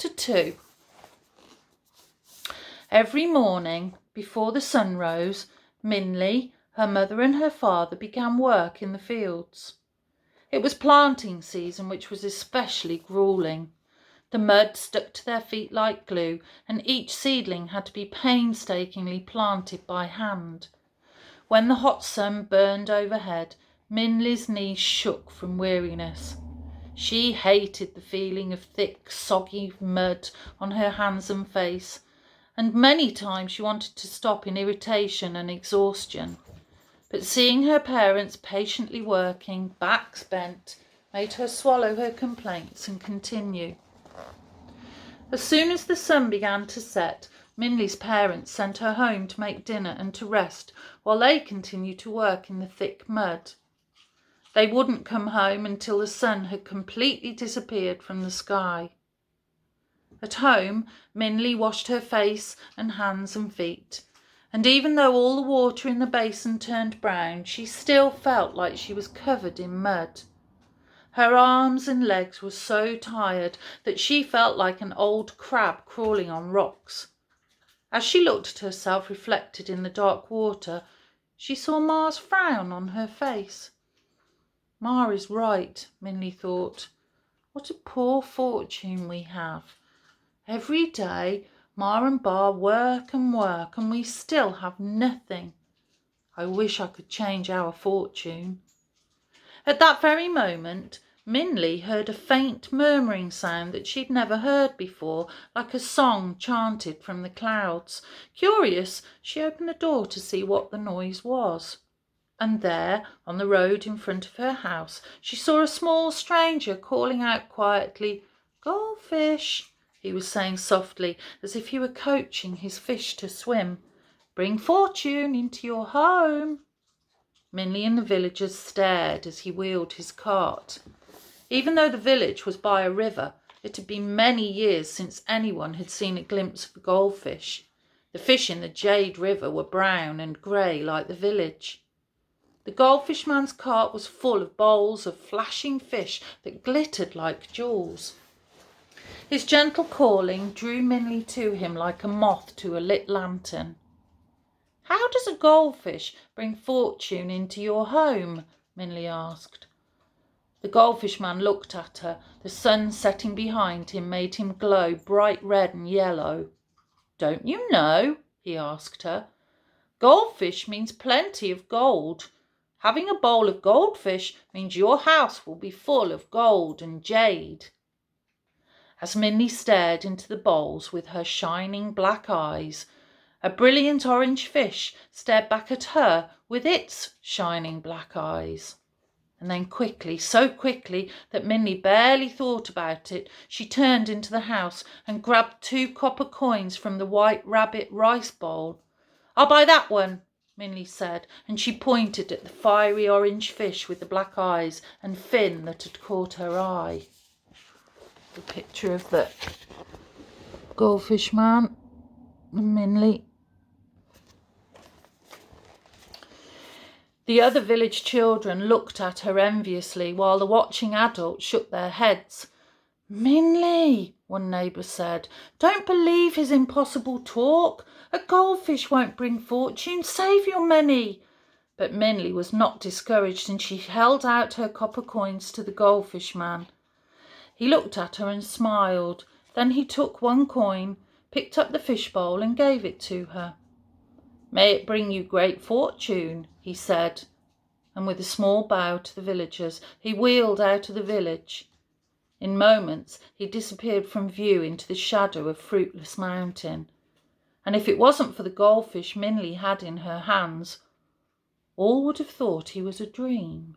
Chapter 2. Every morning, before the sun rose, Minley, her mother and her father began work in the fields. It was planting season, which was especially gruelling. The mud stuck to their feet like glue, and each seedling had to be painstakingly planted by hand. When the hot sun burned overhead, Minley's knees shook from weariness. She hated the feeling of thick, soggy mud on her hands and face, and many times she wanted to stop in irritation and exhaustion. But seeing her parents patiently working, backs bent, made her swallow her complaints and continue. As soon as the sun began to set, Minley's parents sent her home to make dinner and to rest while they continued to work in the thick mud. They wouldn't come home until the sun had completely disappeared from the sky. At home, Minley washed her face and hands and feet, and even though all the water in the basin turned brown, she still felt like she was covered in mud. Her arms and legs were so tired that she felt like an old crab crawling on rocks. As she looked at herself reflected in the dark water, she saw Ma's frown on her face. Ma is right, Minley thought. What a poor fortune we have. Every day Ma and Ba work, and we still have nothing. I wish I could change our fortune. At that very moment, Minley heard a faint murmuring sound that she'd never heard before, like a song chanted from the clouds. Curious, she opened the door to see what the noise was. And there, on the road in front of her house, she saw a small stranger calling out quietly, "Goldfish," he was saying softly, as if he were coaching his fish to swim. "Bring fortune into your home." Minley and the villagers stared as he wheeled his cart. Even though the village was by a river, it had been many years since anyone had seen a glimpse of a goldfish. The fish in the Jade River were brown and grey like the village. The goldfish man's cart was full of bowls of flashing fish that glittered like jewels. His gentle calling drew Minley to him like a moth to a lit lantern. "How does a goldfish bring fortune into your home?" Minley asked. The goldfish man looked at her. The sun setting behind him made him glow bright red and yellow. "Don't you know?" he asked her. "Goldfish means plenty of gold. Having a bowl of goldfish means your house will be full of gold and jade." As Minley stared into the bowls with her shining black eyes, a brilliant orange fish stared back at her with its shining black eyes. And then quickly, so quickly that Minley barely thought about it, she turned into the house and grabbed 2 copper coins from the white rabbit rice bowl. "I'll buy that one," Minley said, and she pointed at the fiery orange fish with the black eyes and fin that had caught her eye. The picture of the goldfish man and Minley. The other village children looked at her enviously, while the watching adults shook their heads. "Minley," one neighbour said, "don't believe his impossible talk. A goldfish won't bring fortune. Save your money." But Minley was not discouraged, and she held out her copper coins to the goldfish man. He looked at her and smiled. Then he took 1 coin, picked up the fishbowl and gave it to her. "May it bring you great fortune," he said, and with a small bow to the villagers, he wheeled out of the village. In moments he disappeared from view into the shadow of Fruitless Mountain, and if it wasn't for the goldfish Minley had in her hands, all would have thought he was a dream.